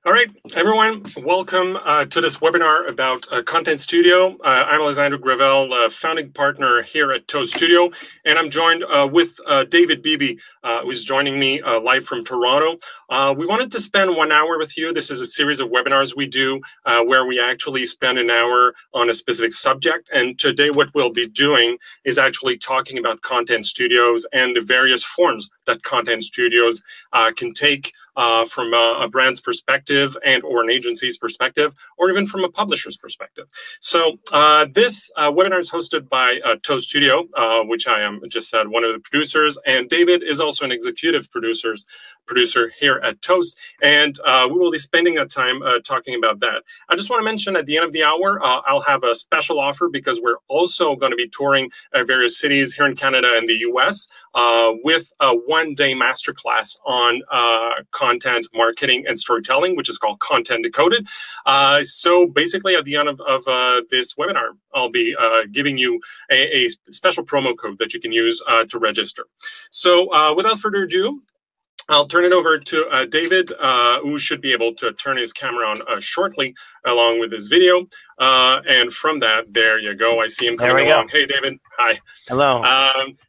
All right, everyone, welcome to this webinar about Content Studio. I'm Alexandre, founding partner here at Toast Studio, and I'm joined with David Beebe, who's joining me live from Toronto. We wanted to spend 1 hour with you. This is a series of webinars we do where we actually spend an hour on a specific subject, and today what we'll be doing is actually talking about Content Studios and the various forms that Content Studios can take from a brand's perspective and or an agency's perspective, or even from a publisher's perspective. So this webinar is hosted by Toast Studio, which I am just said one of the producers, and David is also an executive producer here at Toast, and we will be spending that time talking about that. I just want to mention at the end of the hour, I'll have a special offer because we're also going to be touring various cities here in Canada and the US with a one-day masterclass on content marketing and storytelling, which is called Content Decoded. So basically at the end of this webinar, I'll be giving you a special promo code that you can use to register. So without further ado, I'll turn it over to David, who should be able to turn his camera on shortly, along with his video. And from that, there you go. I see him coming along. Hey, David. Hi. Hello.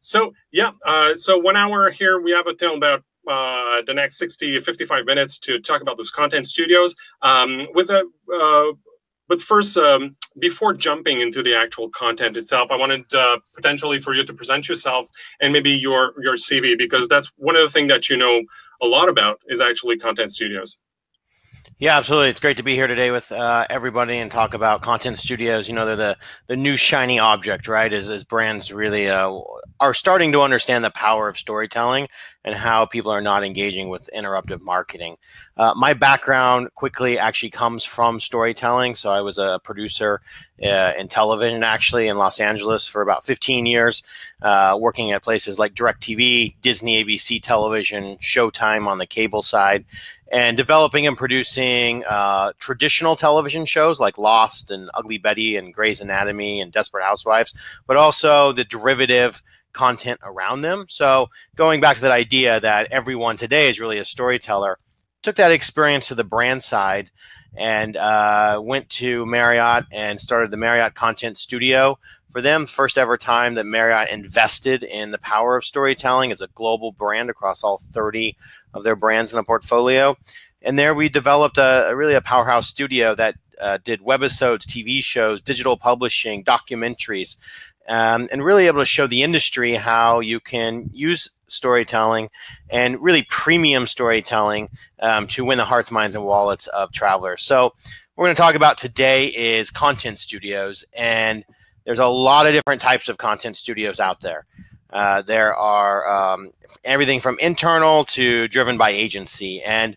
So 1 hour here. We have until about the next 60, 55 minutes to talk about those Content Studios. But first, before jumping into the actual content itself, I wanted potentially for you to present yourself and maybe your CV, because that's one of the things that you know a lot about is actually Content Studios. Yeah, absolutely. It's great to be here today with everybody and talk about Content Studios. You know, they're the new shiny object, right? As brands really are starting to understand the power of storytelling and how people are not engaging with interruptive marketing. My background quickly actually comes from storytelling. So I was a producer in television, actually, in Los Angeles for about 15 years, working at places like DirecTV, Disney, ABC Television, Showtime on the cable side, and developing and producing traditional television shows like Lost and Ugly Betty and Grey's Anatomy and Desperate Housewives, but also the derivative content around them. So going back to that idea that everyone today is really a storyteller, took that experience to the brand side and went to Marriott and started the Marriott Content Studio. For them, first ever time that Marriott invested in the power of storytelling as a global brand across all 30 of their brands in the portfolio. And there we developed really a powerhouse studio that did webisodes, TV shows, digital publishing, documentaries, and really able to show the industry how you can use storytelling and really premium storytelling to win the hearts, minds, and wallets of travelers. So what we're going to talk about today is Content Studios, and there's a lot of different types of Content Studios out there. There are everything from internal to driven by agency, and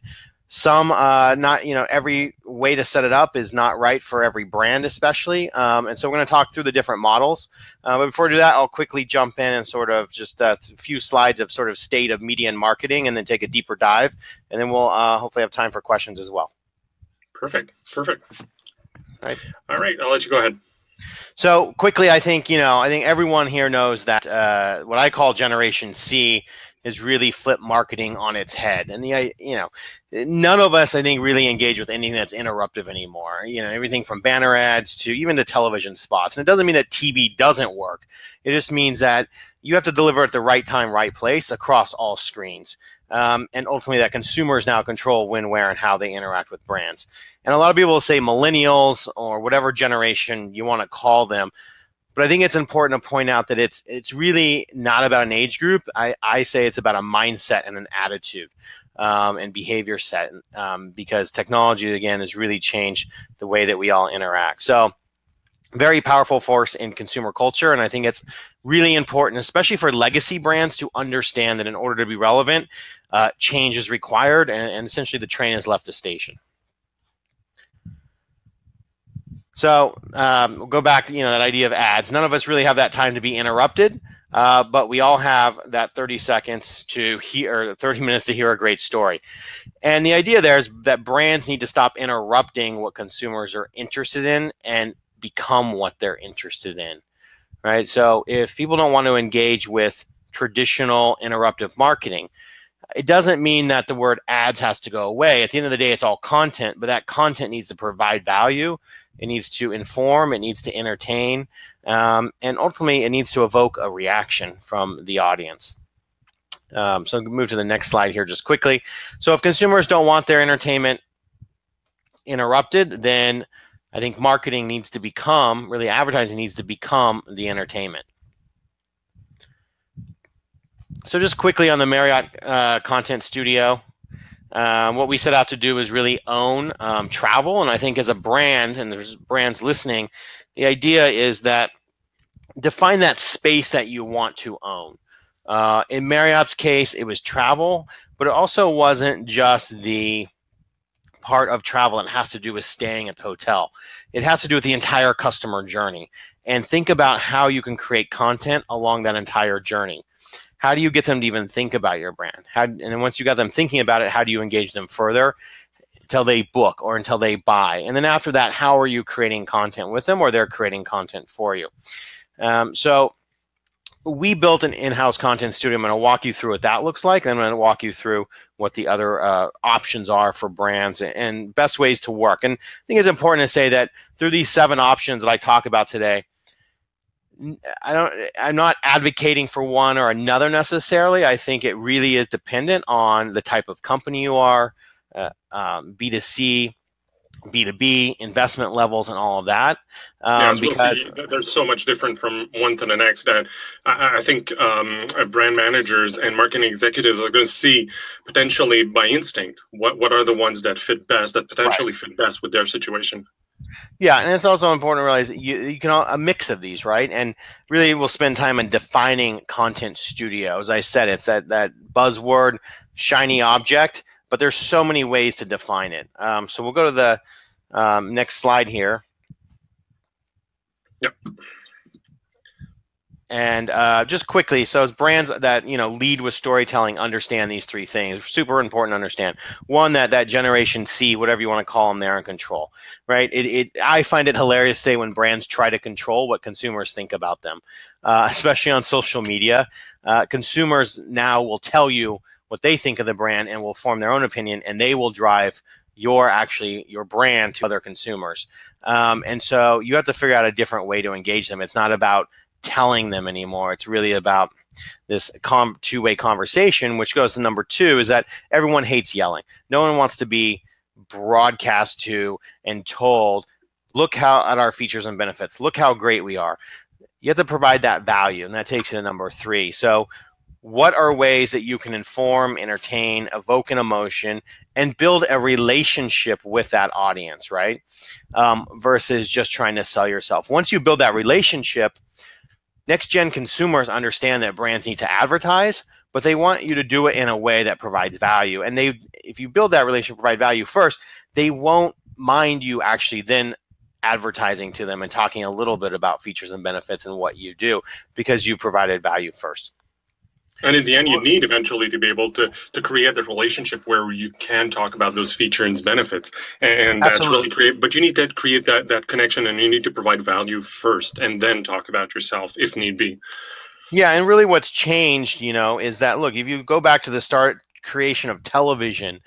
some not, every way to set it up is not right for every brand, especially. And so we're going to talk through the different models. But before I do that, I'll quickly jump in and sort of just a few slides of sort of state of media and marketing, and then take a deeper dive, and then we'll hopefully have time for questions as well. Perfect. All right. I'll let you go ahead. So quickly, I think everyone here knows that what I call Generation C has really flipped marketing on its head, and none of us, I think, really engage with anything that's interruptive anymore. Everything from banner ads to even the television spots. And it doesn't mean that TV doesn't work. It just means that you have to deliver at the right time, right place across all screens. And ultimately that consumers now control when, where, and how they interact with brands. And a lot of people will say millennials or whatever generation you want to call them. But I think it's important to point out that it's really not about an age group. I say it's about a mindset and an attitude and behavior set, because technology, again, has really changed the way that we all interact. So very powerful force in consumer culture. And I think it's really important, especially for legacy brands, to understand that in order to be relevant, change is required, and essentially the train has left the station. So we'll go back to that idea of ads. None of us really have that time to be interrupted, but we all have that 30 seconds to hear, or 30 minutes to hear a great story. And the idea there is that brands need to stop interrupting what consumers are interested in and become what they're interested in, right? So if people don't want to engage with traditional interruptive marketing, It doesn't mean that the word ads has to go away. At the end of the day, it's all content, but that content needs to provide value. It needs to inform, it needs to entertain, and ultimately it needs to evoke a reaction from the audience. So I'm going to move to the next slide here just quickly. So if consumers don't want their entertainment interrupted, then I think marketing needs to become, really advertising needs to become the entertainment. So just quickly on the Marriott Content Studio, what we set out to do is really own travel. And I think as a brand, and there's brands listening, the idea is that define that space that you want to own. In Marriott's case, it was travel, but it also wasn't just the part of travel that has to do with staying at the hotel. It has to do with the entire customer journey. And think about how you can create content along that entire journey. How do you get them to even think about your brand? And then once you got them thinking about it, how do you engage them further until they book or until they buy? And then after that, how are you creating content with them, or they're creating content for you? So we built an in-house content studio. I'm going to walk you through what that looks like. And I'm going to walk you through what the other options are for brands and best ways to work. And I think it's important to say that through these 7 options that I talk about today, I'm not advocating for one or another necessarily. I think it really is dependent on the type of company you are, B2C, B2B, investment levels, and all of that. Yes, because we'll see. There's so much different from one to the next that I think brand managers and marketing executives are going to see potentially by instinct what are the ones that fit best, that potentially fit best with their situation. Yeah, and it's also important to realize that you can a mix of these, right? And really, we'll spend time in defining content studio. As I said, it's that buzzword, shiny object, but there's so many ways to define it. So we'll go to the next slide here. Yep. And just quickly, so as brands that lead with storytelling understand these 3 things. Super important to understand. One, that Generation C, whatever you want to call them, they're in control, right? I find it hilarious today when brands try to control what consumers think about them, especially on social media. Consumers now will tell you what they think of the brand and will form their own opinion, and they will drive your brand to other consumers. And so you have to figure out a different way to engage them. It's not about telling them anymore. It's really about this two-way conversation, which goes to number 2, is that everyone hates yelling. No one wants to be broadcast to and told, look at our features and benefits. Look how great we are. You have to provide that value, and that takes you to number 3. So what are ways that you can inform, entertain, evoke an emotion, and build a relationship with that audience, right? Versus just trying to sell yourself. Once you build that relationship, next-gen consumers understand that brands need to advertise, but they want you to do it in a way that provides value. And if you build that relationship, provide value first, they won't mind you actually then advertising to them and talking a little bit about features and benefits and what you do, because you provided value first. And in the end, you need eventually to be able to create that relationship where you can talk about those features and benefits. And that's really great. But you need to create that connection, and you need to provide value first and then talk about yourself if need be. Yeah, and really what's changed, is that, look, if you go back to the creation of television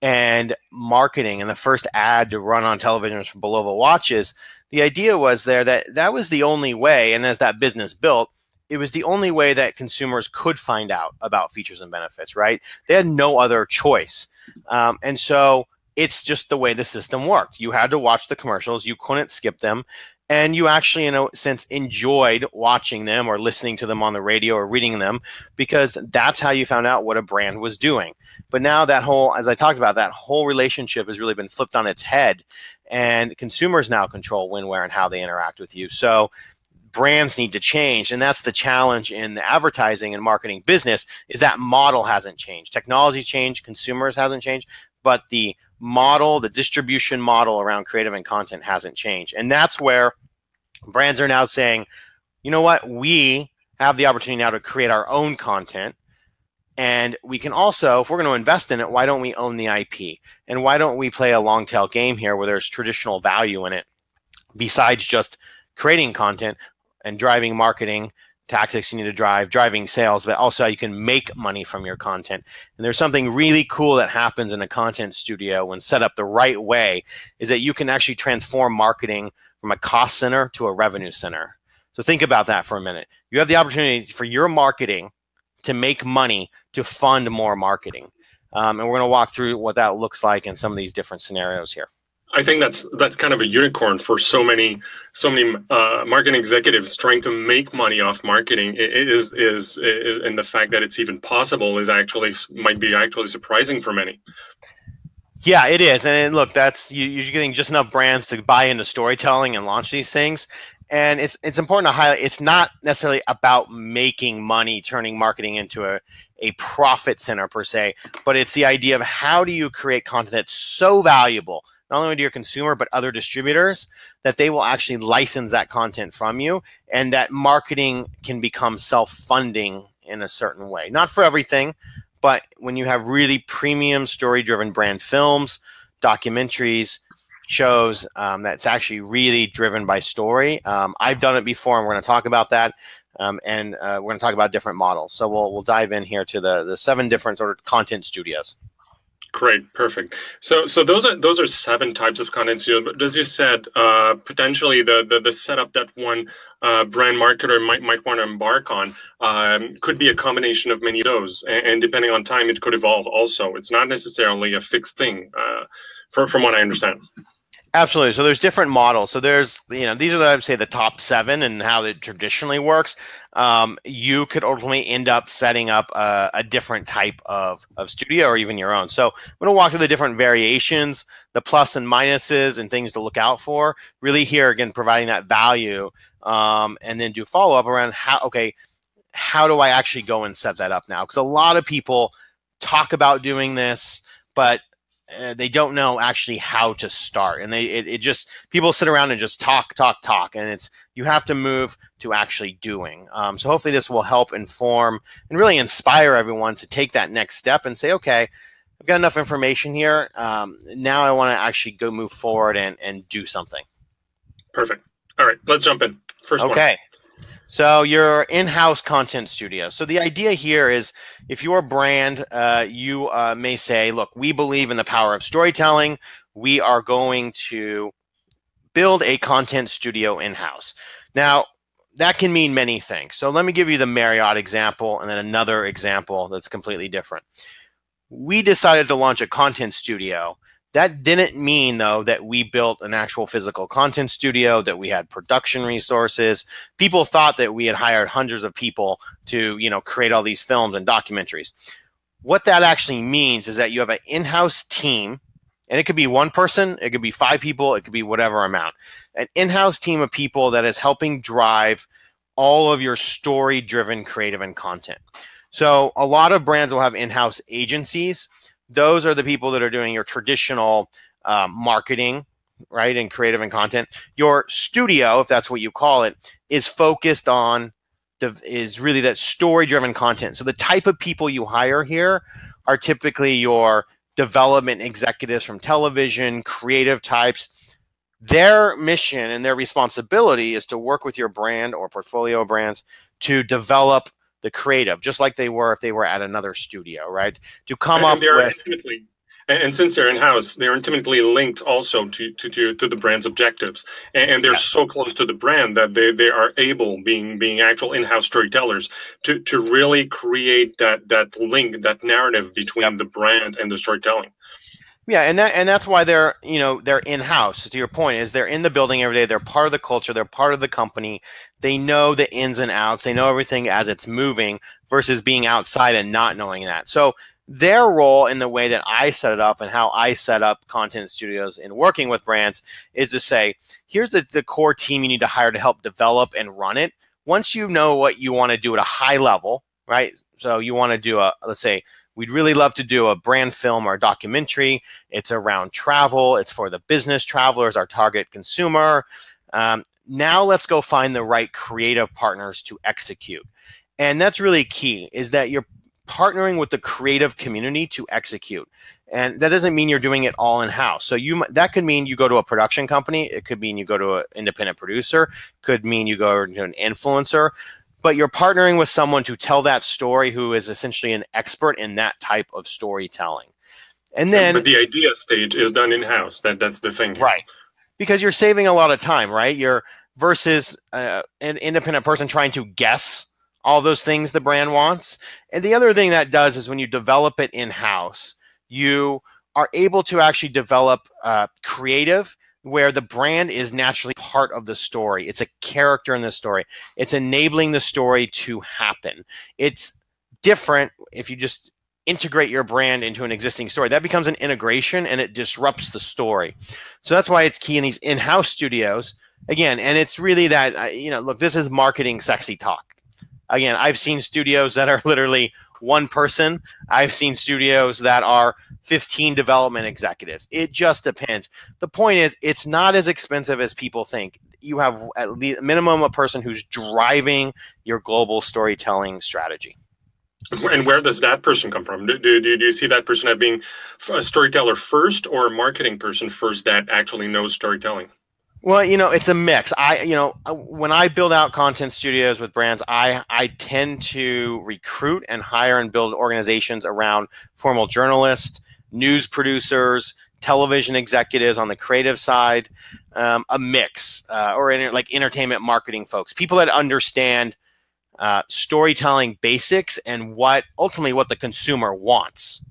and marketing and the first ad to run on television was for Bulova watches, the idea was that was the only way, and as that business built, it was the only way that consumers could find out about features and benefits, right? They had no other choice. And so it's just the way the system worked. You had to watch the commercials. You couldn't skip them. And you actually, in a sense, enjoyed watching them or listening to them on the radio or reading them, because that's how you found out what a brand was doing. But now as I talked about, that whole relationship has really been flipped on its head. And consumers now control when, where, and how they interact with you. So brands need to change, and that's the challenge in the advertising and marketing business, is that model hasn't changed. Technology's changed, consumers hasn't changed, but the model, the distribution model around creative and content hasn't changed. And that's where brands are now saying, you know what, we have the opportunity now to create our own content, and we can also, if we're going to invest in it, why don't we own the IP? And why don't we play a long tail game here where there's traditional value in it, besides just creating content and driving marketing tactics you need to drive, driving sales, but also how you can make money from your content. And there's something really cool that happens in a content studio when set up the right way, is that you can actually transform marketing from a cost center to a revenue center. So think about that for a minute. You have the opportunity for your marketing to make money to fund more marketing. And we're going to walk through what that looks like in some of these different scenarios here. I think that's kind of a unicorn for so many marketing executives trying to make money off marketing. And the fact that it's even possible might be actually surprising for many. Yeah, it is. And look, you're getting just enough brands to buy into storytelling and launch these things. And it's important to highlight, it's not necessarily about making money, turning marketing into a profit center per se, but it's the idea of how do you create content that's so valuable, not only to your consumer, but other distributors, that they will actually license that content from you, and that marketing can become self-funding in a certain way. Not for everything, but when you have really premium story-driven brand films, documentaries, shows, that's actually really driven by story. I've done it before, and we're going to talk about that. And we're going to talk about different models. So we'll dive in here to the 7 different sort of content studios. Great, perfect. So those are 7 types of content studios. But as you said, potentially the setup that one brand marketer might want to embark on could be a combination of many of those, and depending on time, it could evolve. Also, it's not necessarily a fixed thing, from what I understand. Absolutely. So there's different models. So there's, these are, I would say, the top 7 and how it traditionally works. You could ultimately end up setting up a different type of studio, or even your own. So I'm going to walk through the different variations, the plus and minuses and things to look out for. Really here, again, providing that value, and then do follow up around how do I actually go and set that up now? Because a lot of people talk about doing this, but they don't know actually how to start, and people sit around and just talk, and you have to move to actually doing. So hopefully this will help inform and really inspire everyone to take that next step and say, okay, I've got enough information here. Now I want to actually go move forward and do something. Perfect. All right, let's jump in. First one. Okay. So your in-house content studio. So the idea here is, if you're a brand, you may say, look, we believe in the power of storytelling. We are going to build a content studio in-house. Now, that can mean many things. So let me give you the Marriott example and then another example that's completely different. We decided to launch a content studio. That didn't mean, though, that we built an actual physical content studio, that we had production resources. People thought that we had hired hundreds of people to, create all these films and documentaries. What that actually means is that you have an in-house team, and it could be 1 person, it could be 5 people, it could be whatever amount. An in-house team of people that is helping drive all of your story-driven creative and content. So a lot of brands will have in-house agencies. Those are the people that are doing your traditional marketing, right, and creative and content. Your studio, if that's what you call it, is focused on, is really that story-driven content. So the type of people you hire here are typically your development executives from television, creative types. Their mission and their responsibility is to work with your brand or portfolio of brands to develop the creative, just like they were if they were at another studio, right? To come up with. And since they're in-house, they're intimately linked also to the brand's objectives, and they're so close to the brand that they are able, being actual in-house storytellers, to really create that link, that narrative between the brand and the storytelling. Yeah, and that's why they're in-house. To your point, is they're in the building every day. They're part of the culture. They're part of the company. They know the ins and outs. They know everything as it's moving, versus being outside and not knowing that. So their role in the way that I set it up and how I set up content studios in working with brands is to say, here's the core team you need to hire to help develop and run it. Once you know what you want to do at a high level, right? So you want to do let's say, we'd really love to do a brand film or a documentary. It's around travel. It's for the business travelers, our target consumer. Now let's go find the right creative partners to execute. And that's really key, is that you're partnering with the creative community to execute. And that doesn't mean you're doing it all in-house. So that could mean you go to a production company. It could mean you go to an independent producer. Could mean you go to an influencer. but you're partnering with someone to tell that story who is essentially an expert in that type of storytelling. And then, but the idea stage is done in-house. That's the thing here. right, because you're saving a lot of time, right? You're versus an independent person trying to guess all those things the brand wants. And the other thing that does is when you develop it in-house, you are able to actually develop creative where the brand is naturally part of the story. It's a character in the story. It's enabling the story to happen. It's different if you just integrate your brand into an existing story. That becomes an integration and it disrupts the story. So that's why it's key in these in-house studios. Again, and it's really that, look, this is marketing sexy talk. Again, I've seen studios that are literally one person. I've seen studios that are 15 development executives. It just depends. The point is, it's not as expensive as people think. You have at least minimum a person who's driving your global storytelling strategy. And where does that person come from? Do you see that person as being a storyteller first or a marketing person first that actually knows storytelling? Well, it's a mix. When I build out content studios with brands, I tend to recruit and hire and build organizations around formal journalists, news producers, television executives on the creative side, a mix, or like entertainment marketing folks, people that understand storytelling basics and ultimately what the consumer wants,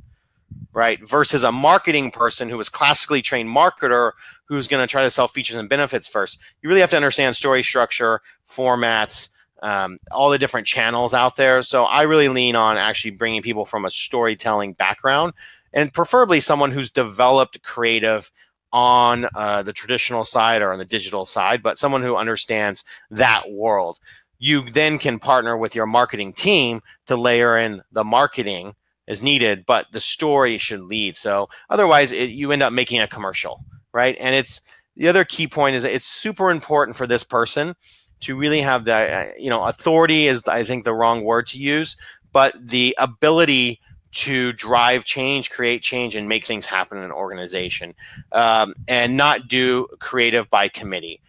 right? Versus a marketing person who is classically trained marketer who's going to try to sell features and benefits first. You really have to understand story structure, formats, all the different channels out there. So I really lean on actually bringing people from a storytelling background and preferably someone who's developed creative on the traditional side or on the digital side, but someone who understands that world. You then can partner with your marketing team to layer in the marketing as needed, but the story should lead. So otherwise, you end up making a commercial, right? And the other key point is that it's super important for this person to really have the, authority is, I think, the wrong word to use, but the ability to drive change, create change, and make things happen in an organization, and not do creative by committee.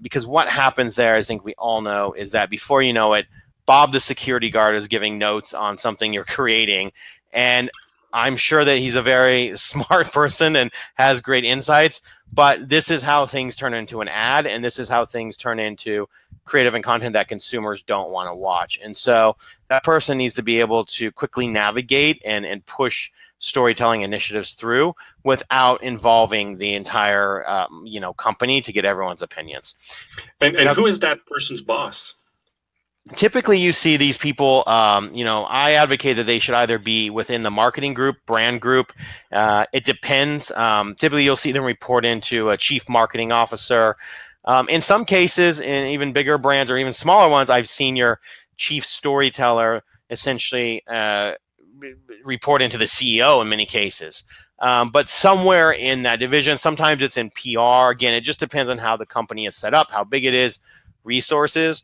Because what happens there, I think we all know, is that before you know it, Bob the security guard is giving notes on something you're creating. And I'm sure that he's a very smart person and has great insights, but this is how things turn into an ad, and this is how things turn into creative and content that consumers don't want to watch. And so that person needs to be able to quickly navigate and push storytelling initiatives through without involving the entire company to get everyone's opinions. And who is that person's boss? Typically, you see these people, I advocate that they should either be within the marketing group, brand group. It depends. Typically, you'll see them report into a chief marketing officer. In some cases, in even bigger brands or even smaller ones, I've seen your chief storyteller essentially report into the CEO in many cases. But somewhere in that division, sometimes it's in PR. Again, it just depends on how the company is set up, how big it is, resources.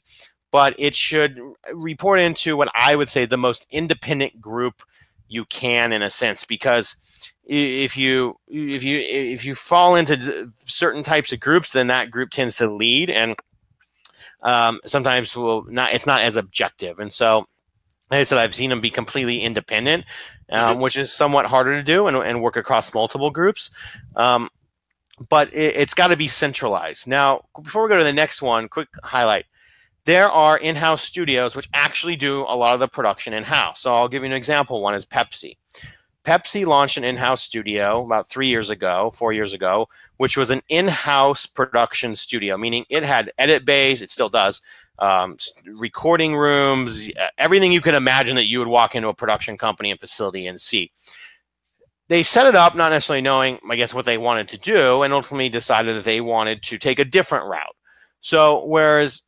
But it should report into what I would say the most independent group you can, in a sense, because if you fall into certain types of groups, then that group tends to lead, and sometimes it's not as objective. And so, like I said, I've seen them be completely independent, which is somewhat harder to do and work across multiple groups. But it's got to be centralized. Now, before we go to the next one, quick highlight. There are in-house studios which actually do a lot of the production in-house. So I'll give you an example. One is Pepsi. Pepsi launched an in-house studio about 4 years ago, which was an in-house production studio, meaning it had edit bays, it still does, recording rooms, everything you could imagine that you would walk into a production company and facility and see. They set it up not necessarily knowing, I guess, what they wanted to do, and ultimately decided that they wanted to take a different route. So whereas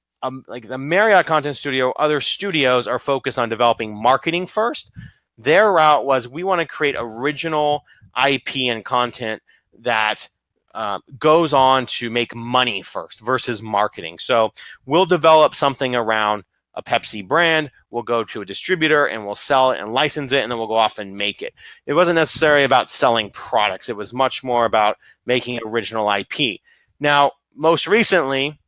like the Marriott Content Studio, other studios are focused on developing marketing first. Their route was, we want to create original IP and content that goes on to make money first versus marketing. So we'll develop something around a Pepsi brand, we'll go to a distributor and we'll sell it and license it, and then we'll go off and make it. It wasn't necessarily about selling products. It was much more about making original IP. Now, most recently,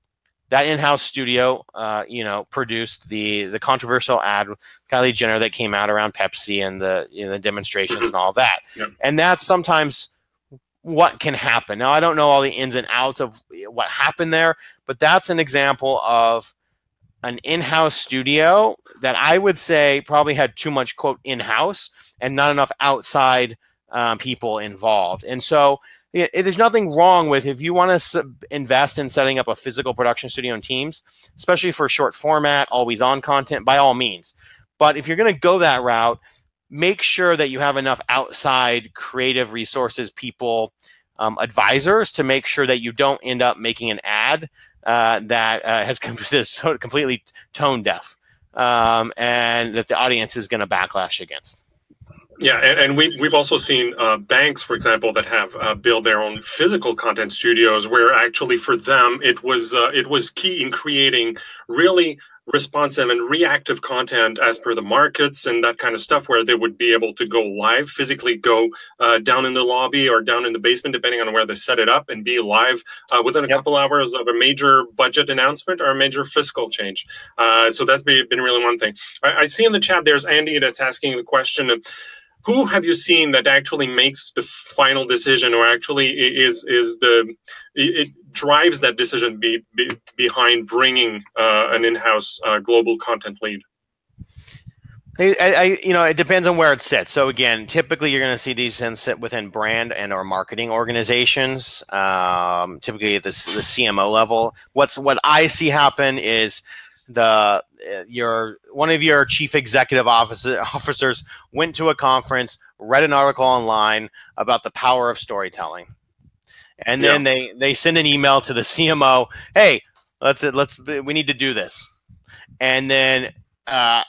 that in-house studio, you know, produced the controversial ad with Kylie Jenner that came out around Pepsi and the, you know, the demonstrations and all that. Yeah. And that's sometimes what can happen. Now, I don't know all the ins and outs of what happened there, but that's an example of an in-house studio that I would say probably had too much, quote, in-house and not enough outside people involved. And so there's nothing wrong with, if you want to invest in setting up a physical production studio and teams, especially for short format, always on content, by all means. But if you're going to go that route, make sure that you have enough outside creative resources, people, advisors, to make sure that you don't end up making an ad that has completely tone deaf, and that the audience is going to backlash against. Yeah, and we've also seen banks, for example, that have built their own physical content studios, where actually for them it was key in creating really responsive and reactive content as per the markets and that kind of stuff, where they would be able to go live, physically go down in the lobby or down in the basement, depending on where they set it up, and be live within a couple hours of a major budget announcement or a major fiscal change. So that's been really one thing. I see in the chat there's Andy that's asking the question of, who have you seen that actually makes the final decision, or actually it drives that decision behind bringing an in-house global content lead? You know, it depends on where it sits. So again, typically you're going to see these sit within brand and or marketing organizations. Typically at the CMO level. What I see happen is one of your chief executive officers went to a conference, read an article online about the power of storytelling, and then they send an email to the CMO, hey, we need to do this. And then a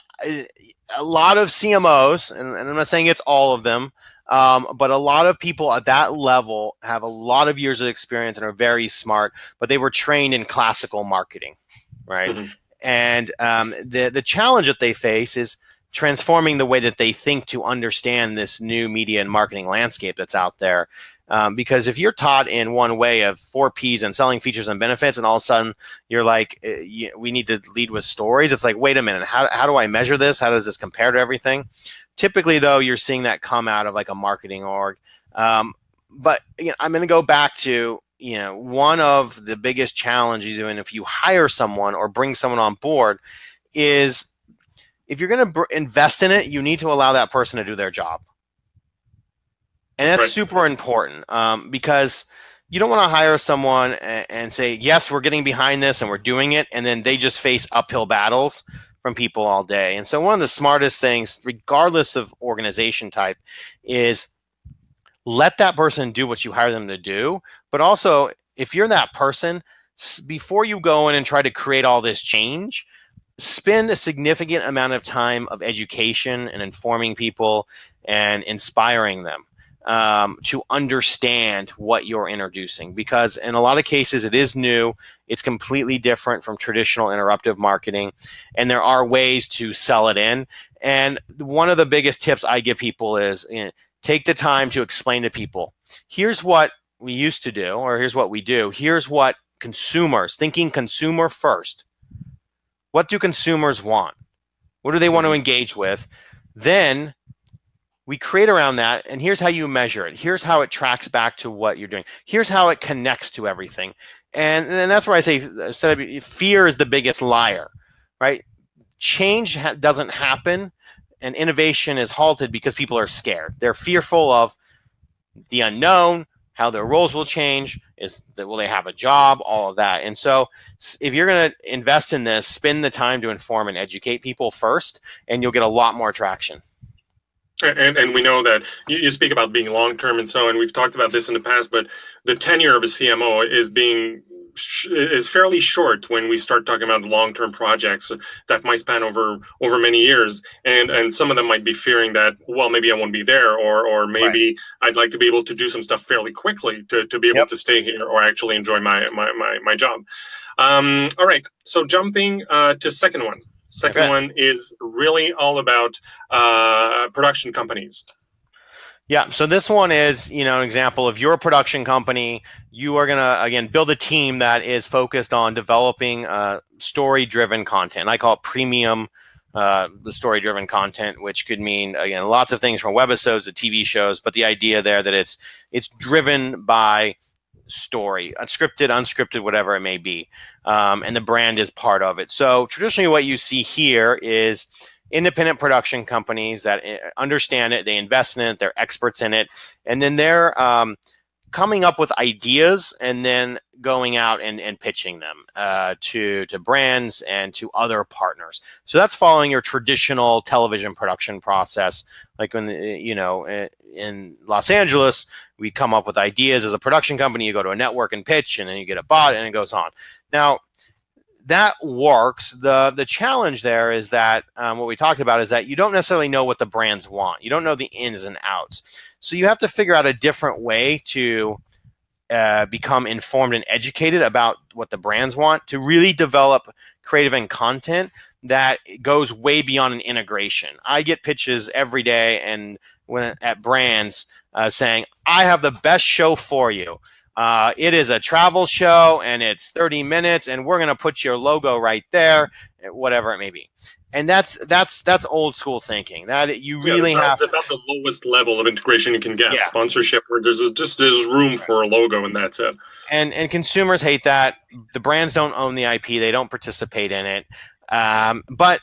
lot of CMOs, and I'm not saying it's all of them, but a lot of people at that level have a lot of years of experience and are very smart, but they were trained in classical marketing, right? Mm-hmm. And the challenge that they face is transforming the way that they think to understand this new media and marketing landscape that's out there. Because if you're taught in one way of 4 Ps and selling features and benefits, and all of a sudden you're like, we need to lead with stories, it's like, wait a minute, how do I measure this? How does this compare to everything? Typically, though, you're seeing that come out of like a marketing org. But again, I'm going to go back to, you know, one of the biggest challenges, and if you hire someone or bring someone on board, is if you're going to invest in it, you need to allow that person to do their job. And that's super important, because you don't want to hire someone and say, yes, we're getting behind this and we're doing it, and then they just face uphill battles from people all day. And so one of the smartest things, regardless of organization type, is let that person do what you hire them to do. But also, if you're that person, before you go in and try to create all this change, spend a significant amount of time of education and informing people and inspiring them to understand what you're introducing. Because in a lot of cases, it is new. It's completely different from traditional interruptive marketing. And there are ways to sell it in. And one of the biggest tips I give people is, take the time to explain to people, here's what we used to do, or here's what we do. Here's what consumers, thinking consumer first. What do consumers want? What do they want to engage with? Then we create around that, and here's how you measure it. Here's how it tracks back to what you're doing. Here's how it connects to everything. And that's where I say fear is the biggest liar, right? Change doesn't happen, and innovation is halted because people are scared. They're fearful of the unknown, how their roles will change, will they have a job, all of that. And so if you're going to invest in this, spend the time to inform and educate people first, and you'll get a lot more traction. And we know that you speak about being long-term and so, and we've talked about this in the past, but the tenure of a CMO is fairly short when we start talking about long-term projects that might span over many years, and some of them might be fearing that, well, maybe I won't be there, or maybe I'd like to be able to do some stuff fairly quickly to be able to stay here or actually enjoy my job. All right, so jumping to second one. Second one is really all about production companies. Yeah, so this one is, an example of your production company. You are going to, again, build a team that is focused on developing story-driven content. I call it premium, the story-driven content, which could mean, again, lots of things from webisodes to TV shows, but the idea there that it's driven by story, unscripted, whatever it may be, and the brand is part of it. So traditionally what you see here is independent production companies that understand it, they invest in it, they're experts in it, and then they're coming up with ideas and then going out and pitching them to brands and to other partners. So that's following your traditional television production process. Like when in Los Angeles, we come up with ideas as a production company. You go to a network and pitch, and then you get a bot, and it goes on. Now, that works. The challenge there is that what we talked about is that you don't necessarily know what the brands want. You don't know the ins and outs. So you have to figure out a different way to become informed and educated about what the brands want, to really develop creative and content that goes way beyond an integration. I get pitches every day and when at brands saying, I have the best show for you. It is a travel show and it's 30 minutes and we're going to put your logo right there, whatever it may be. And that's old school thinking. That you really have about the lowest level of integration you can get. Yeah. Sponsorship where there's room for a logo and that's it. And consumers hate that. The brands don't own the IP. They don't participate in it. But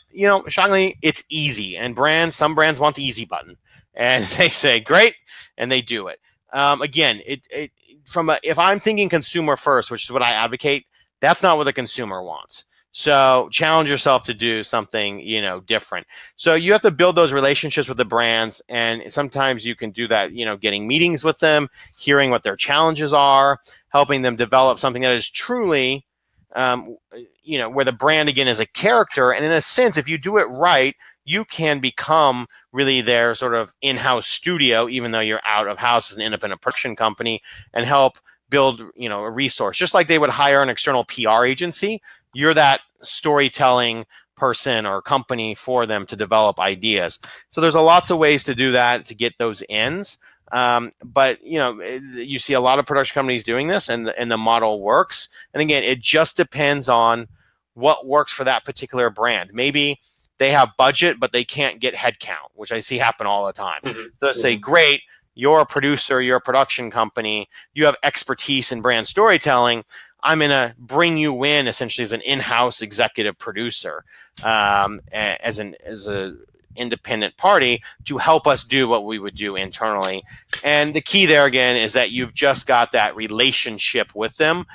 shockingly, it's easy. And some brands want the easy button, and they say great, and they do it. Again, if I'm thinking consumer first, which is what I advocate, that's not what the consumer wants. So challenge yourself to do something, different. So you have to build those relationships with the brands, and sometimes you can do that, getting meetings with them, hearing what their challenges are, helping them develop something that is truly, where the brand again is a character. And in a sense, if you do it right, you can become really their sort of in-house studio, even though you're out of house as an independent production company, and help build, a resource. Just like they would hire an external PR agency, you're that storytelling person or company for them to develop ideas. So there's lots of ways to do that, to get those ends. But you see a lot of production companies doing this, and the model works. And again, it just depends on what works for that particular brand. Maybe they have budget, but they can't get headcount, which I see happen all the time. Mm-hmm. They'll say, great, you're a producer, you're a production company, you have expertise in brand storytelling. I'm going to bring you in essentially as an in-house executive producer, as a independent party to help us do what we would do internally. And the key there again is that you've just got that relationship with them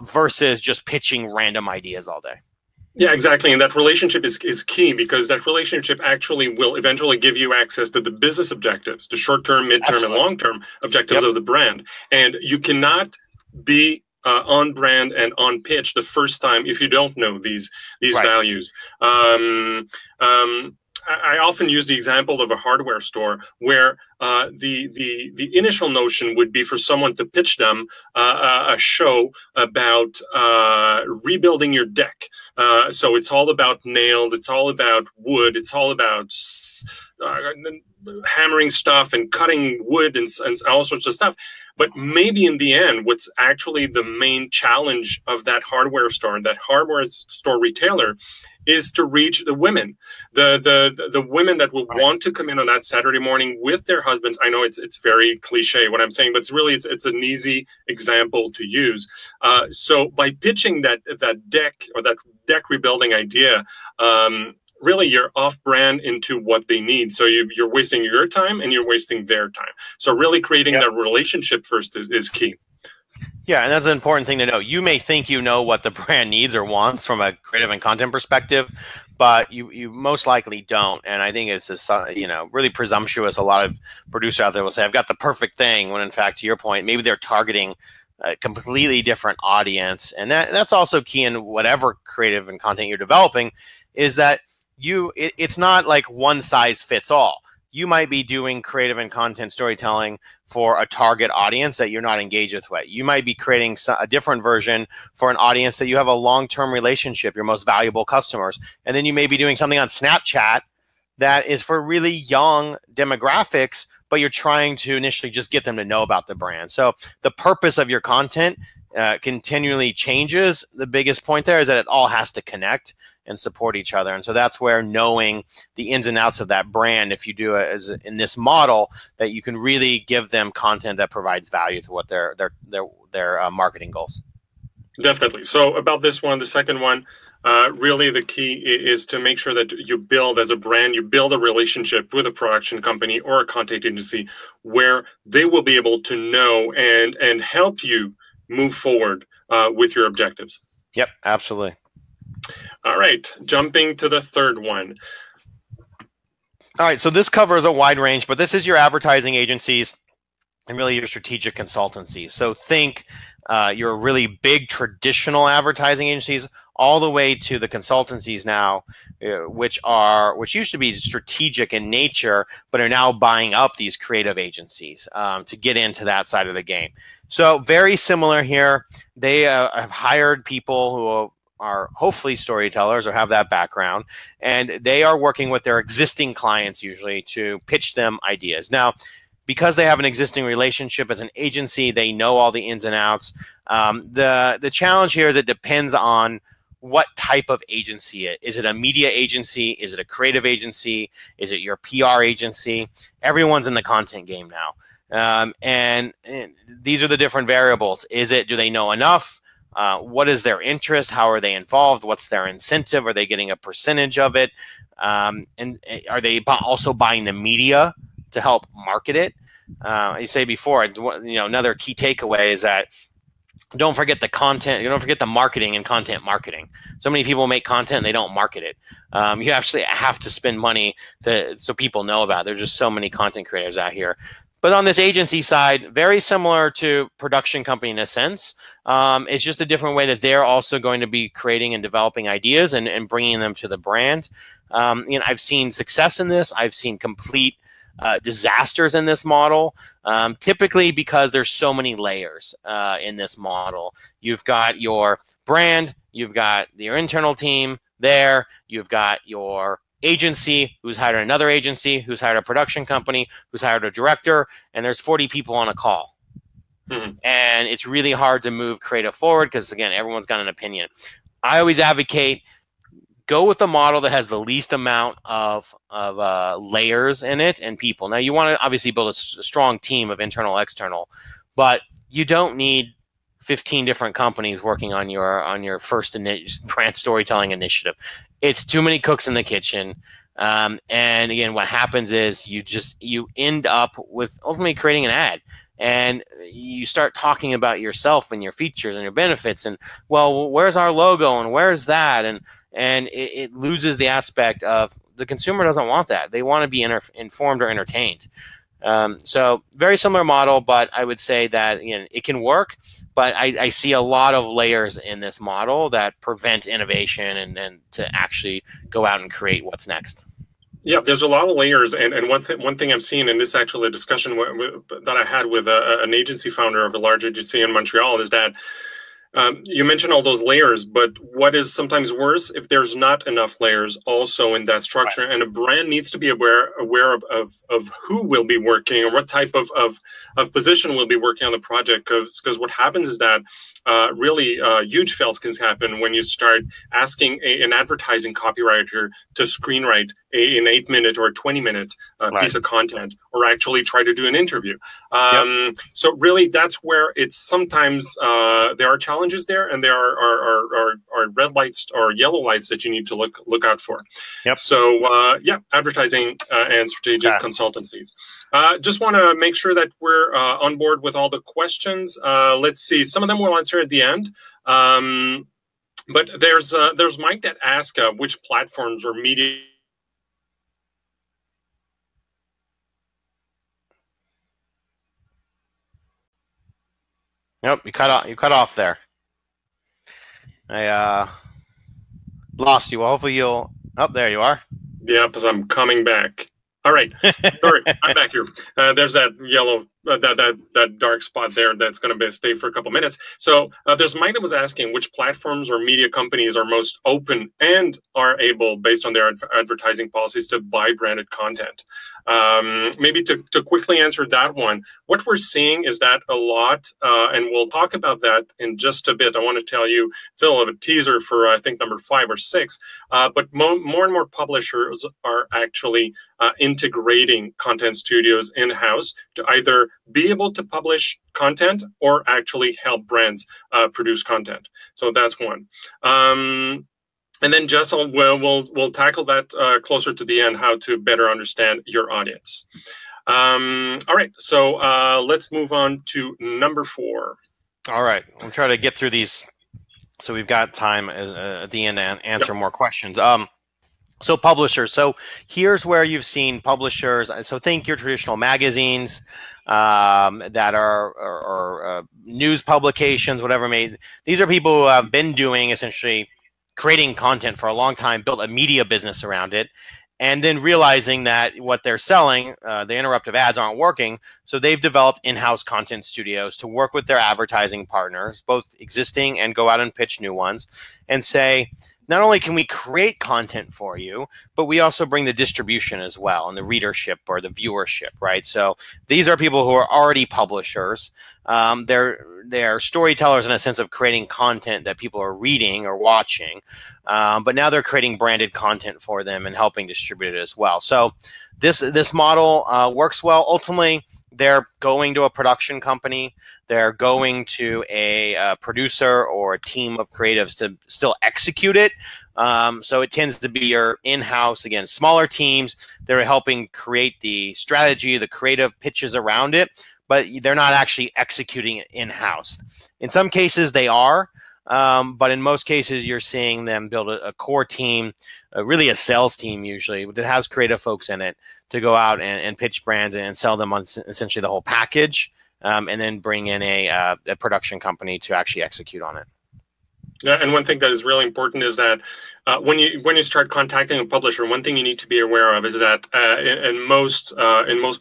versus just pitching random ideas all day. Yeah, exactly. And that relationship is key, because that relationship actually will eventually give you access to the business objectives, the short-term, mid-term, and long-term objectives of the brand. And you cannot be on brand and on pitch the first time if you don't know these values. I often use the example of a hardware store where the initial notion would be for someone to pitch them a show about rebuilding your deck. So it's all about nails, it's all about wood, it's all about hammering stuff and cutting wood and all sorts of stuff. But maybe in the end, what's actually the main challenge of that hardware store, that hardware store retailer, is to reach the women, the women that will want to come in on that Saturday morning with their husbands. I know it's very cliche what I'm saying, but it's an easy example to use. So by pitching that deck or that deck rebuilding idea, really you're off brand into what they need. So you're wasting your time and you're wasting their time. So really creating that relationship first is key. Yeah, and that's an important thing to know. You may think you know what the brand needs or wants from a creative and content perspective, but you most likely don't. And I think it's just, really presumptuous. A lot of producers out there will say, I've got the perfect thing, when in fact, to your point, maybe they're targeting a completely different audience. And that's also key in whatever creative and content you're developing, is that it's not like one size fits all. You might be doing creative and content storytelling for a target audience that you're not engaged with yet. You might be creating a different version for an audience that you have a long-term relationship, your most valuable customers. And then you may be doing something on Snapchat that is for really young demographics, but you're trying to initially just get them to know about the brand. So the purpose of your content continually changes. The biggest point there is that it all has to connect and support each other. And so that's where knowing the ins and outs of that brand, if you do it as in this model, that you can really give them content that provides value to what their marketing goals. Definitely. So about this one, the second one, really the key is to make sure that you build as a brand, you build a relationship with a production company or a content agency where they will be able to know and help you move forward with your objectives. Yep, absolutely. All right, jumping to the third one. All right, so this covers a wide range, but this is your advertising agencies and really your strategic consultancies. So think your really big traditional advertising agencies all the way to the consultancies now, which used to be strategic in nature, but are now buying up these creative agencies to get into that side of the game. So very similar here. They have hired people who are hopefully storytellers or have that background, and they are working with their existing clients usually to pitch them ideas. Now, because they have an existing relationship as an agency, they know all the ins and outs. The challenge here is it depends on what type of agency it is. Is it a media agency? Is it a creative agency? Is it your PR agency? Everyone's in the content game now. And these are the different variables. Do they know enough? What is their interest? How are they involved? What's their incentive? Are they getting a percentage of it? And are they also buying the media to help market it? I say before, another key takeaway is that don't forget the content. You don't forget the marketing and content marketing. So many people make content and they don't market it. You actually have to spend money so people know about it. There's just so many content creators out here. But on this agency side, very similar to production company in a sense. It's just a different way that they're also going to be creating and developing ideas and bringing them to the brand. I've seen success in this. I've seen complete disasters in this model, typically because there's so many layers in this model. You've got your brand, you've got your internal team there, you've got your agency who's hired another agency, who's hired a production company, who's hired a director, and there's 40 people on a call. Mm-hmm. And it's really hard to move creative forward because, again, everyone's got an opinion. I always advocate go with the model that has the least amount of layers in it and people. Now, you want to obviously build a strong team of internal, external, but you don't need 15 different companies working on your first brand storytelling initiative. It's too many cooks in the kitchen. And again, what happens is you end up with ultimately creating an ad. And you start talking about yourself and your features and your benefits. And, well, where's our logo and where's that? And it loses the aspect of the consumer doesn't want that. They want to be informed or entertained. So very similar model, but I would say that it can work. But I see a lot of layers in this model that prevent innovation and to actually go out and create what's next. Yeah, there's a lot of layers, and one thing I've seen, and this is actually a discussion that I had with an agency founder of a large agency in Montreal, is that you mentioned all those layers, but what is sometimes worse if there's not enough layers also in that structure, right. And a brand needs to be aware of who will be working or what type of position will be working on the project, because what happens is that really huge fails can happen when you start asking an advertising copywriter to screenwrite an 8-minute or a 20-minute right. piece of content, or actually try to do an interview. Yep. So really, that's where it's sometimes there are challenges there, and there are red lights or yellow lights that you need to look out for. Yep. So yeah, advertising and strategic consultancies. Just want to make sure that we're on board with all the questions. Let's see, some of them we'll answer at the end. But there's Mike that asks which platforms or media. Nope, you cut off there. I lost you. Well, hopefully you'll. Oh, there you are. Yeah, because I'm coming back. All right. Sorry, I'm back here. There's that yellow that dark spot there that's going to stay for a couple minutes. So there's Mike that was asking which platforms or media companies are most open and are able, based on their advertising policies, to buy branded content. Maybe to quickly answer that one, what we're seeing is that a lot, and we'll talk about that in just a bit. I want to tell you, it's a little of a teaser for, I think, number 5 or 6, but more and more publishers are actually integrating content studios in-house to either be able to publish content or actually help brands produce content. So that's one. And then Jess, we'll tackle that closer to the end, how to better understand your audience. All right, so let's move on to number 4. All right, I'm trying to get through these, so we've got time at the end to answer more questions. So publishers. So here's where you've seen publishers. So think your traditional magazines that are news publications, whatever may. These are people who have been doing essentially creating content for a long time, built a media business around it, and then realizing that what they're selling, the interruptive ads, aren't working. So they've developed in-house content studios to work with their advertising partners, both existing and go out and pitch new ones, and say, not only can we create content for you, but we also bring the distribution as well and the readership or the viewership, right? So these are people who are already publishers. They're storytellers in a sense of creating content that people are reading or watching, but now they're creating branded content for them and helping distribute it as well. So this model works well. Ultimately, they're going to a production company. They're going to a producer or a team of creatives to still execute it. So it tends to be your in-house, again, smaller teams. They're helping create the strategy, the creative pitches around it, but they're not actually executing it in-house. In some cases, they are, but in most cases, you're seeing them build a core team, really a sales team usually, that has creative folks in it to go out and pitch brands and sell them on essentially the whole package, and then bring in a production company to actually execute on it. Yeah, and one thing that is really important is that when you start contacting a publisher, one thing you need to be aware of is that in most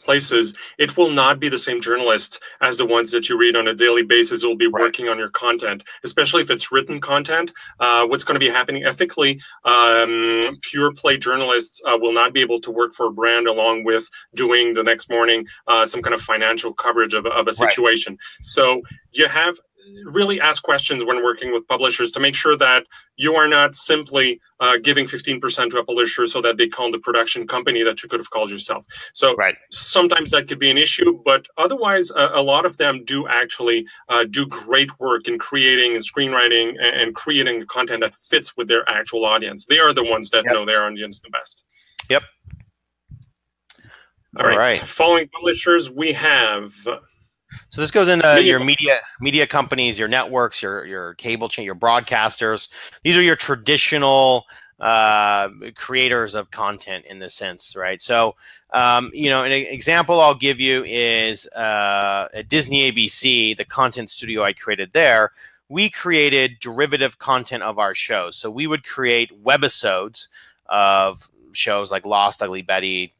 places, it will not be the same journalists as the ones that you read on a daily basis who will be working on your content, especially if it's written content. What's going to be happening ethically, pure play journalists will not be able to work for a brand along with doing the next morning some kind of financial coverage of a situation. Right. So you have really ask questions when working with publishers to make sure that you are not simply giving 15% to a publisher so that they call the production company that you could have called yourself. So sometimes that could be an issue, but otherwise a lot of them do actually do great work in creating and screenwriting and creating content that fits with their actual audience. They are the ones that know their audience the best. Yep. All right. Following publishers, we have... So this goes into your media companies, your networks, your cable chain, your broadcasters. These are your traditional creators of content in this sense, right? So, an example I'll give you is at Disney ABC, the content studio I created there. We created derivative content of our shows. So we would create webisodes of shows like Lost, Ugly Betty,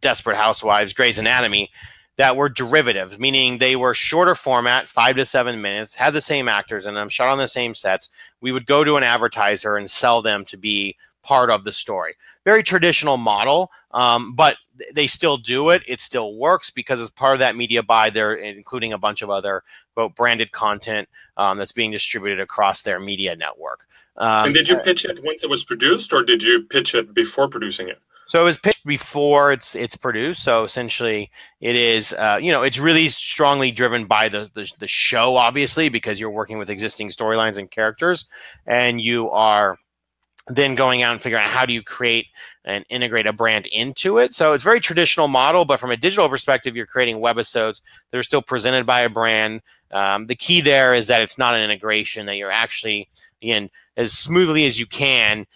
Desperate Housewives, Grey's Anatomy, that were derivatives, meaning they were shorter format, 5 to 7 minutes, had the same actors in them, shot on the same sets. We would go to an advertiser and sell them to be part of the story. Very traditional model, but they still do it. It still works because as part of that media buy, they're including a bunch of other branded content that's being distributed across their media network. And did you pitch it once it was produced, or did you pitch it before producing it? So it was pitched before it's produced. So essentially, it is it's really strongly driven by the show, obviously, because you're working with existing storylines and characters, and you are then going out and figuring out how do you create and integrate a brand into it. So it's a very traditional model, but from a digital perspective, you're creating webisodes that are still presented by a brand. The key there is that it's not an integration, that you're actually, again, as smoothly as you can,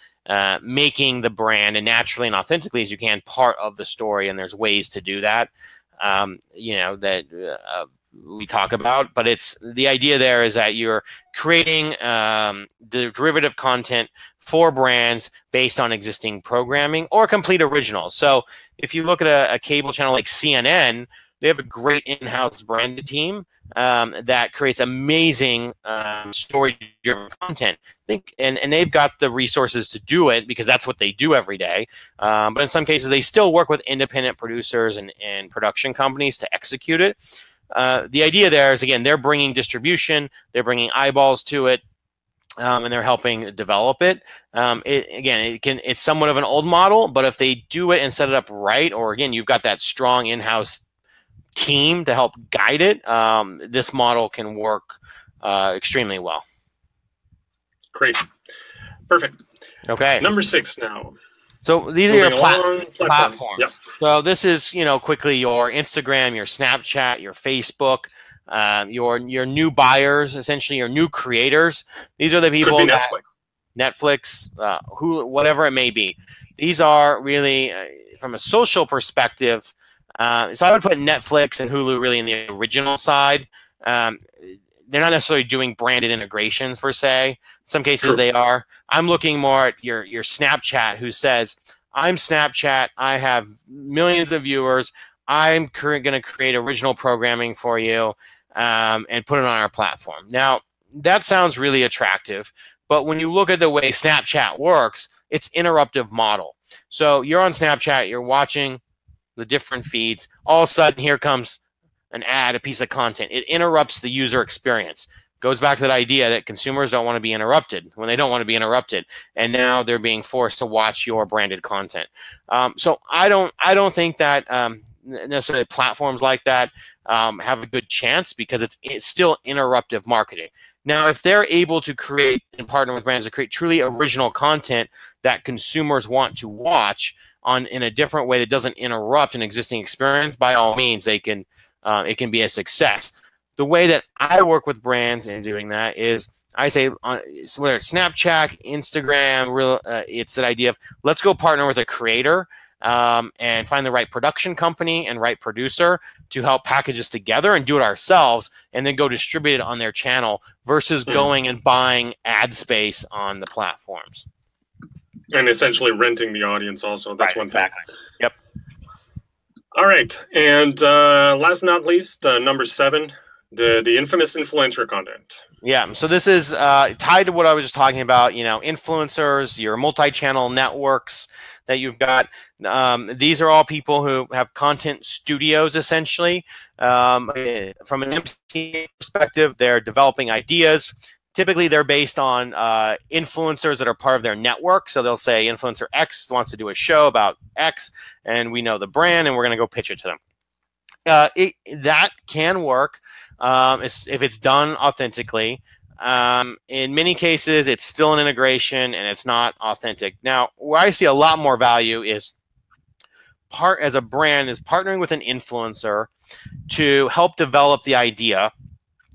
making the brand and naturally and authentically as you can part of the story, and there's ways to do that, that we talk about. But it's the idea there is that you're creating the derivative content for brands based on existing programming or complete originals. So if you look at a cable channel like CNN, they have a great in-house branded team that creates amazing story-driven content. And they've got the resources to do it because that's what they do every day. But in some cases, they still work with independent producers and production companies to execute it. The idea there is, again, they're bringing distribution, they're bringing eyeballs to it, and they're helping develop it. It's somewhat of an old model, but if they do it and set it up right, or again, you've got that strong in-house team to help guide it, this model can work extremely well. Great. Perfect. Okay. Number 6 now. So these are your platforms. Yep. So this is, quickly your Instagram, your Snapchat, your Facebook, your new buyers, essentially your new creators. These are the people Could be that Netflix, Hulu, whatever it may be. These are really, from a social perspective, so I would put Netflix and Hulu really in the original side. They're not necessarily doing branded integrations per se. In some cases they are. I'm looking more at your Snapchat, who says, I'm Snapchat, I have millions of viewers, I'm going to create original programming for you and put it on our platform. Now, that sounds really attractive, but when you look at the way Snapchat works, it's interruptive model. So you're on Snapchat, you're watching the different feeds, all of a sudden here comes an ad, a piece of content. It interrupts the user experience. Goes back to that idea that consumers don't want to be interrupted when they don't want to be interrupted, and now they're being forced to watch your branded content. So I don't think that necessarily platforms like that have a good chance, because it's still interruptive marketing. Now, if they're able to create and partner with brands to create truly original content that consumers want to watch in a different way that doesn't interrupt an existing experience, by all means, they can. It can be a success. The way that I work with brands in doing that is I say, whether it's Snapchat, Instagram, it's that idea of let's go partner with a creator and find the right production company and right producer to help package this together and do it ourselves, and then go distribute it on their channel versus going and buying ad space on the platforms. And essentially renting the audience also. That's one thing. Yep. All right. And last but not least, number 7, the infamous influencer content. Yeah. So this is tied to what I was just talking about, influencers, your multi-channel networks that you've got. These are all people who have content studios, essentially. From an MC perspective, they're developing ideas. Typically, they're based on influencers that are part of their network. So they'll say influencer X wants to do a show about X, and we know the brand, and we're going to go pitch it to them. That can work if it's done authentically. In many cases, it's still an integration, and it's not authentic. Now, where I see a lot more value is as a brand is partnering with an influencer to help develop the idea,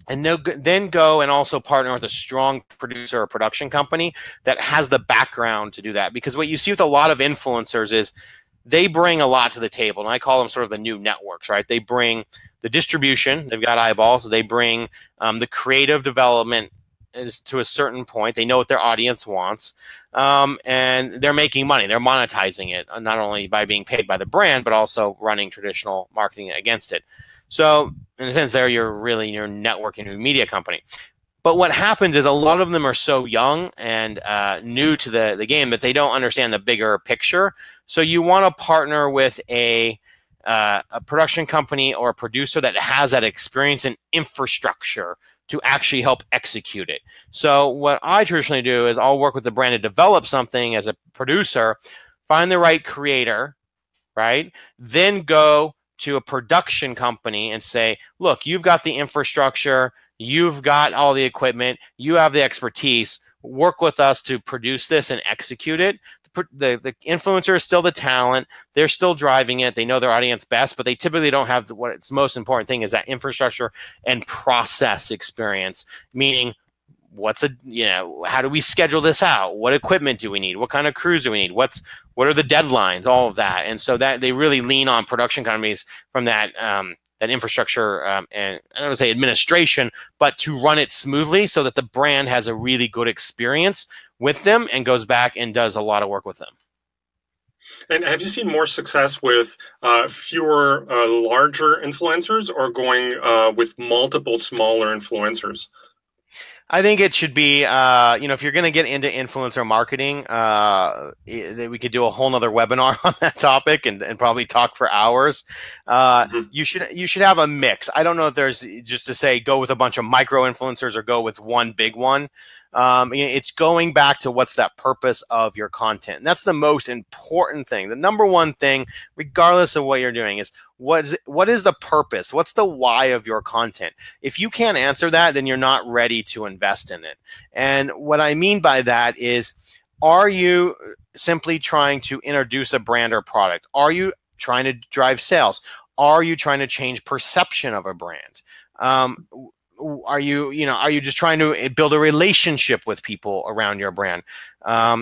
and then go and also partner with a strong producer or production company that has the background to do that. Because what you see with a lot of influencers is they bring a lot to the table. And I call them sort of the new networks, right? They bring the distribution. They've got eyeballs. They bring the creative development to a certain point. They know what their audience wants. And they're making money. They're monetizing it, not only by being paid by the brand, but also running traditional marketing against it. So in a sense, you're networking to a media company. But what happens is a lot of them are so young and new to the game that they don't understand the bigger picture. So you want to partner with a production company or a producer that has that experience and infrastructure to actually help execute it. So what I traditionally do is I'll work with the brand to develop something as a producer, find the right creator, right? Then go to a production company and say, look, you've got the infrastructure, you've got all the equipment, you have the expertise, work with us to produce this and execute it. The influencer is still the talent, they're still driving it, they know their audience best, but they typically don't have what's most important thing is that infrastructure and process experience, meaning how do we schedule this out? What equipment do we need? What kind of crews do we need? What are the deadlines? All of that. And so that they really lean on production companies from that infrastructure and I don't want to say administration, but to run it smoothly so that the brand has a really good experience with them and goes back and does a lot of work with them. And have you seen more success with fewer larger influencers, or going with multiple smaller influencers? I think it should be, if you're going to get into influencer marketing, we could do a whole nother webinar on that topic and probably talk for hours. You should have a mix. I don't know if there's just to say go with a bunch of micro influencers or go with one big one. It's going back to what's that purpose of your content. And that's the most important thing. The number one thing, regardless of what you're doing, is what is the purpose? What's the why of your content? If you can't answer that, then you're not ready to invest in it. And what I mean by that is, are you simply trying to introduce a brand or product? Are you trying to drive sales? Are you trying to change perception of a brand? Are you just trying to build a relationship with people around your brand?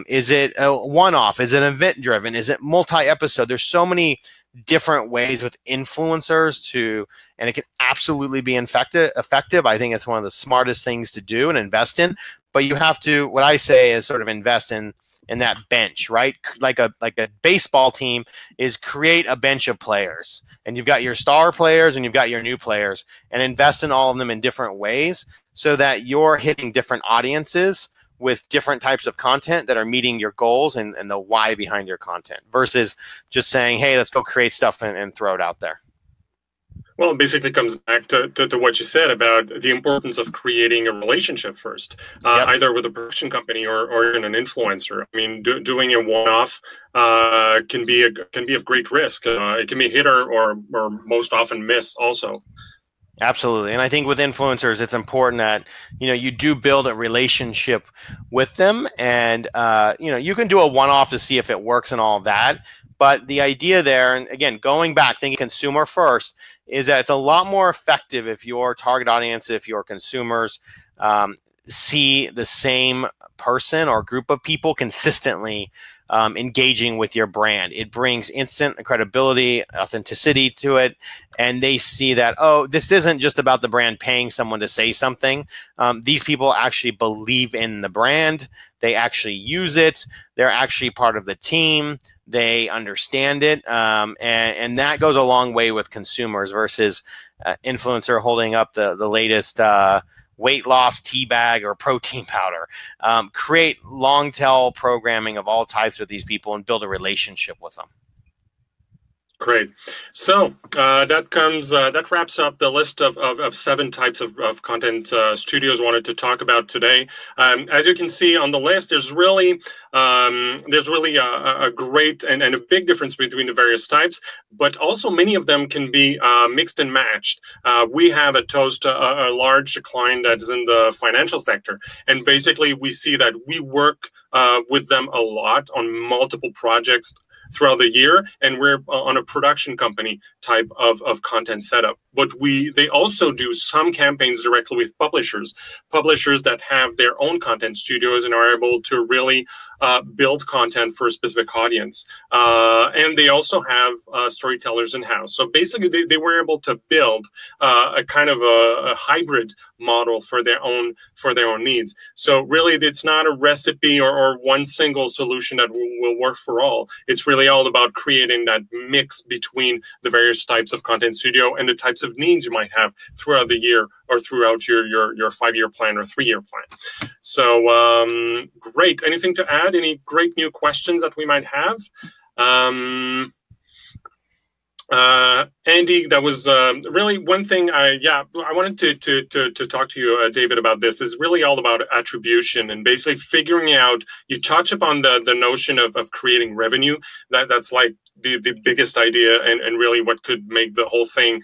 Is it a one-off? Is it event driven? Is it multi-episode? There's so many different ways with influencers and it can absolutely be effective. I think it's one of the smartest things to do and invest in, but you have to, what I say is sort of invest in that bench, right? Like a baseball team is create a bench of players, and you've got your star players and you've got your new players, and invest in all of them in different ways so that you're hitting different audiences with different types of content that are meeting your goals and the why behind your content, versus just saying, hey, let's go create stuff and throw it out there. Well, it basically comes back to what you said about the importance of creating a relationship first, either with a production company or even an influencer. I mean, doing a one-off can be of great risk. It can be a hit or most often miss also. Absolutely. And I think with influencers, it's important that, you do build a relationship with them, and, you can do a one-off to see if it works and all of that. But the idea there, and again, going back, thinking consumer first, is that it's a lot more effective if your target audience, if your consumers see the same person or group of people consistently engaging with your brand. It brings instant credibility, authenticity to it, and they see that, oh, this isn't just about the brand paying someone to say something. These people actually believe in the brand. They actually use it. They're actually part of the team. They understand it, and that goes a long way with consumers versus influencer holding up the latest weight loss tea bag or protein powder. Create long tail programming of all types with these people and build a relationship with them. Great. So that wraps up the list of 7 types of content studios wanted to talk about today. As you can see on the list, there's really a great and a big difference between the various types, but also many of them can be mixed and matched. We have at Toast a large client that is in the financial sector, and basically we see that we work with them a lot on multiple projects throughout the year, and we're on a production company type of content setup. But they also do some campaigns directly with publishers that have their own content studios and are able to really build content for a specific audience. And they also have storytellers in-house. So basically, they were able to build a kind of a hybrid model for their own needs. So really, it's not a recipe or one single solution that will work for all. It's really all about creating that mix between the various types of content studio and the types of needs you might have throughout the year or throughout your 5-year plan or 3-year plan. So great. Anything to add? Any great new questions that we might have? Andy, that was really one thing. I wanted to talk to you, David, about this. Is really all about attribution and basically figuring out. You touch upon the notion of creating revenue. That's like the biggest idea and really what could make the whole thing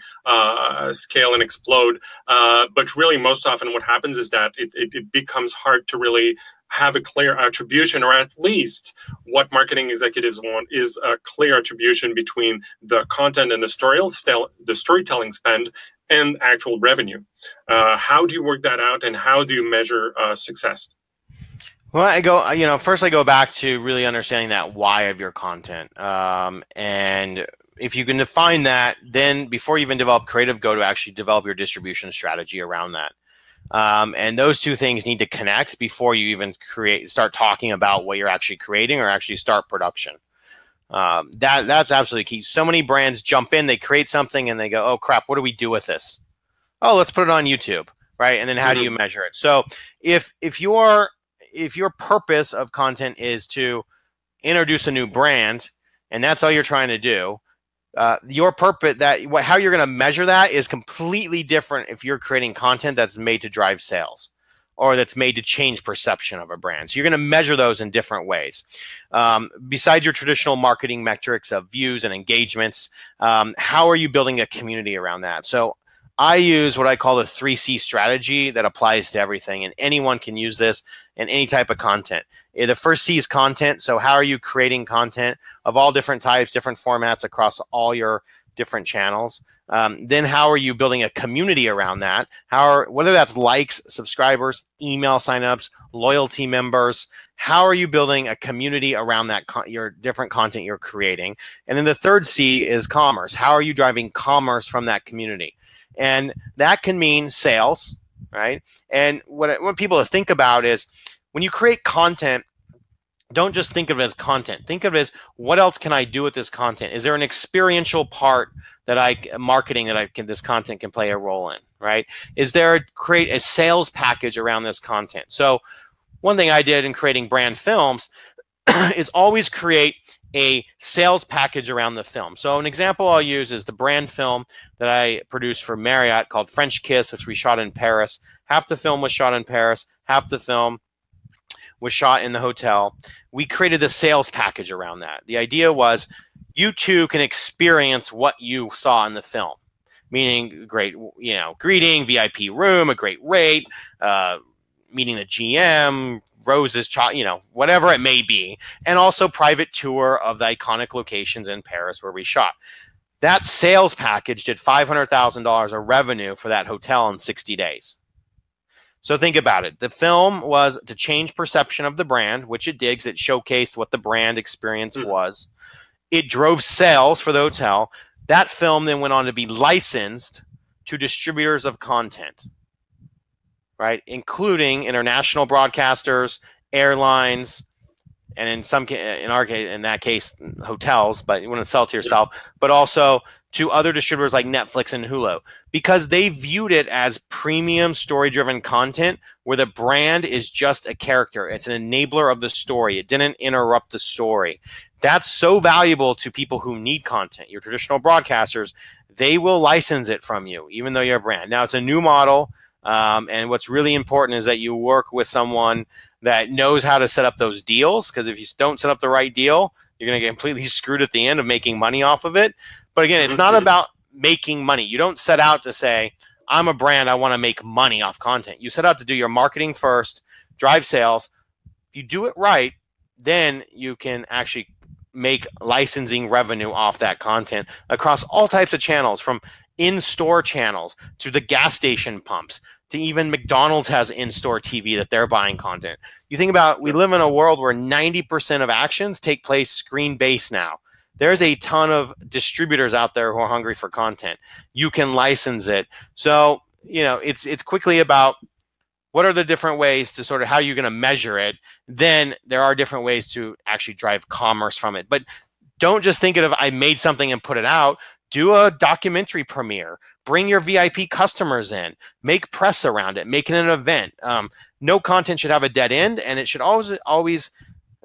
scale and explode. But really, most often, what happens is that it becomes hard to really have a clear attribution, or at least what marketing executives want is a clear attribution between the content and the storytelling spend and actual revenue. How do you work that out, and how do you measure success? Well, first I go back to really understanding that why of your content. And if you can define that, then before you even develop creative, go to actually develop your distribution strategy around that. And those two things need to connect before you even start talking about what you're actually creating or actually start production. That's absolutely key. So many brands jump in, they create something, and they go, "Oh crap, what do we do with this? Oh, let's put it on YouTube, right?" And then how do you measure it? So if your purpose of content is to introduce a new brand, and that's all you're trying to do, your purpose, how you're going to measure that is completely different if you're creating content that's made to drive sales or that's made to change perception of a brand. So you're going to measure those in different ways. Besides your traditional marketing metrics of views and engagements, how are you building a community around that? So I use what I call the 3C strategy that applies to everything, and anyone can use this in any type of content. The first C is content. So how are you creating content of all different types, different formats across all your different channels? Then how are you building a community around that? Whether that's likes, subscribers, email signups, loyalty members, how are you building a community around that your different content you're creating? And then the third C is commerce. How are you driving commerce from that community? And that can mean sales, right? And what I want people to think about is when you create content, don't just think of it as content. Think of it as, what else can I do with this content? Is there an experiential part that marketing that this content can play a role in, right? Is there create a sales package around this content? So one thing I did in creating brand films is always create a sales package around the film. So an example I'll use is the brand film that I produced for Marriott called French Kiss, which we shot in Paris. Half the film was shot in Paris, half the film was shot in the hotel. We created the sales package around that. The idea was you too can experience what you saw in the film, meaning great, greeting, VIP room, a great rate, meeting the GM, roses, whatever it may be, and also private tour of the iconic locations in Paris where we shot. That sales package did $500,000 of revenue for that hotel in 60 days. So think about it. The film was to change perception of the brand, which it did because it showcased what the brand experience was. It drove sales for the hotel. That film then went on to be licensed to distributors of content, right? Including international broadcasters, airlines, and in that case, hotels, but you want to sell it to yourself, but also to other distributors like Netflix and Hulu, because they viewed it as premium story-driven content where the brand is just a character. It's an enabler of the story. It didn't interrupt the story. That's so valuable to people who need content. Your traditional broadcasters, they will license it from you, even though you're a brand. Now, it's a new model, and what's really important is that you work with someone that knows how to set up those deals, because if you don't set up the right deal, you're going to get completely screwed at the end of making money off of it. But again, it's not about making money. You don't set out to say, I'm a brand, I want to make money off content. You set out to do your marketing first, drive sales. If you do it right, then you can actually make licensing revenue off that content across all types of channels, from in-store channels to the gas station pumps to even McDonald's has in-store TV that they're buying content. You think about, we live in a world where 90% of actions take place screen-based now. There's a ton of distributors out there who are hungry for content. You can license it. So, it's quickly about what are the different ways to sort of how you're going to measure it. Then there are different ways to actually drive commerce from it. But don't just think of, I made something and put it out. Do a documentary premiere. Bring your VIP customers in. Make press around it. Make it an event. No content should have a dead end, and it should always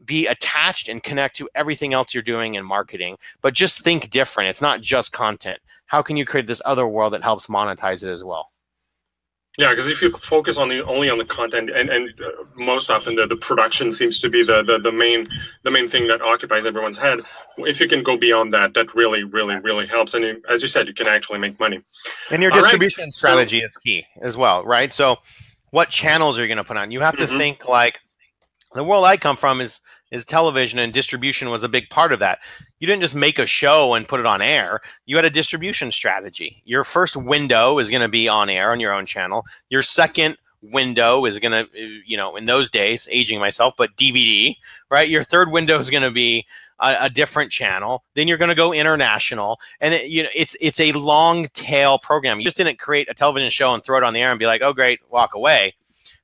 be attached and connect to everything else you're doing in marketing. But just think different. It's not just content. How can you create this other world that helps monetize it as well? Yeah, because if you focus only on the content, and most often the production seems to be the main thing that occupies everyone's head. If you can go beyond that, that really helps. And as you said, you can actually make money. And your distribution strategy is key as well, right? So what channels are you going to put on? You have to think like, the world I come from is television, and distribution was a big part of that. You didn't just make a show and put it on air. You had a distribution strategy. Your first window is going to be on air on your own channel. Your second window is going to, in those days, aging myself, but DVD, right? Your third window is going to be a different channel. Then you're going to go international. And it's a long tail program. You just didn't create a television show and throw it on the air and be like, oh, great, walk away.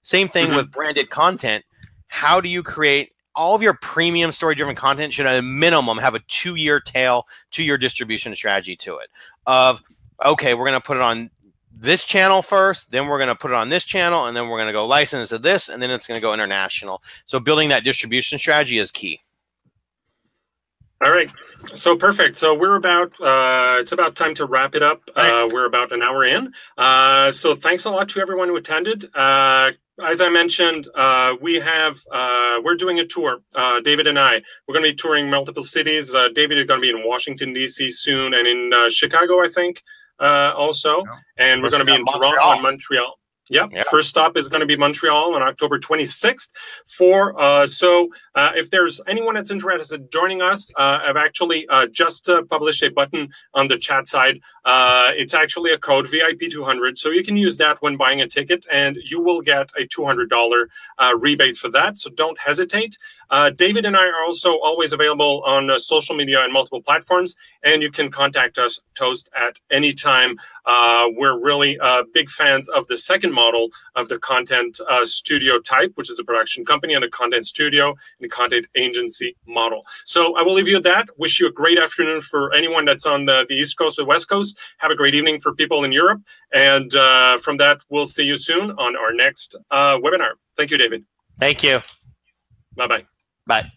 Same thing with branded content. How do you create all of your premium story-driven content should at a minimum have a 2-year tail, 2-year distribution strategy to it. Of, okay, we're going to put it on this channel first, then we're going to put it on this channel, and then we're going to go license to this, and then it's going to go international. So building that distribution strategy is key. All right. So perfect. So we're about, it's about time to wrap it up. We're about an hour in. So thanks a lot to everyone who attended. As I mentioned, we're doing a tour, David and I. We're going to be touring multiple cities. David is going to be in Washington, D.C. soon, and in Chicago, I think, also. Yeah. And we're going to be in Toronto and Montreal. Yep. Yeah. First stop is going to be Montreal on October 26th. If there's anyone that's interested in joining us, I've actually just published a button on the chat side. It's actually a code VIP200, so you can use that when buying a ticket, and you will get a $200 rebate for that. So don't hesitate. David and I are also always available on social media and multiple platforms, and you can contact us, Toast, at any time. We're really big fans of the second model of the content studio type, which is a production company, and a content studio and content agency model. So I will leave you at that. Wish you a great afternoon for anyone that's on the East Coast or West Coast. Have a great evening for people in Europe. And from that, we'll see you soon on our next webinar. Thank you, David. Thank you. Bye-bye. Bye.